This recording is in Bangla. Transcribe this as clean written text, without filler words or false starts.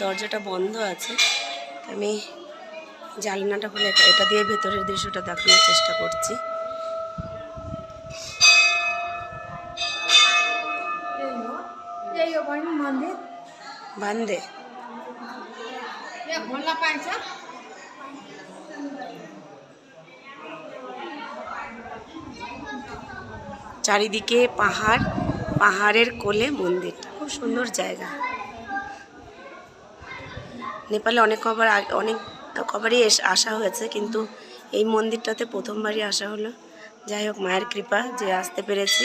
দরজাটা বন্ধ আছে। আমি জানলাটা খুলে এটা দিয়ে ভেতরের দৃশ্যটা দেখানোর চেষ্টা করছি। বান্ধে চারিদিকে পাহাড়, পাহাড়ের কোলে মন্দিরটা, খুব সুন্দর জায়গা। নেপালে অনেক কবারই আসা হয়েছে, কিন্তু এই মন্দিরটাতে প্রথমবারই আসা হলো। যাই হোক, মায়ের কৃপা যে আসতে পেরেছি।